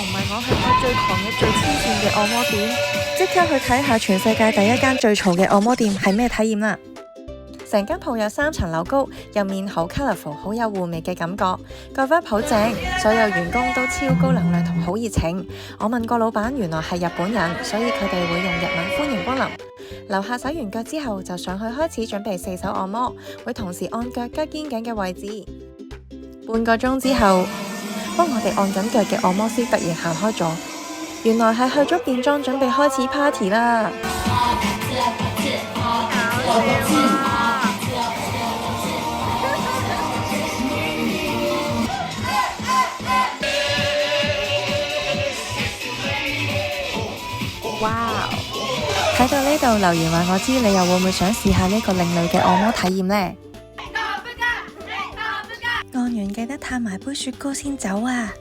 仲唔係我去過最狂嘅最黐線嘅按摩店？即刻去睇下全世界第一間最嘈嘅按摩店係咩體驗啦！成間鋪有3層樓高，入面好 colourful， 好有狐味嘅感覺，個 vibe 好正，所有員工都超高能量同好熱情。我問過老闆，原來係日本人，所以佢哋會用日文歡迎光臨。樓下洗完腳之後，就上去開始準備4手按摩，會同時按腳加肩頸嘅位置。半個鐘之後，幫我哋按緊腳嘅按摩師突然行開咗，原來係去咗變裝準備開始 party 啦！哇！睇到呢度留言話我知，你又會唔會想試下呢個另類嘅按摩體驗呢？按完記得嘆埋杯雪糕先走啊！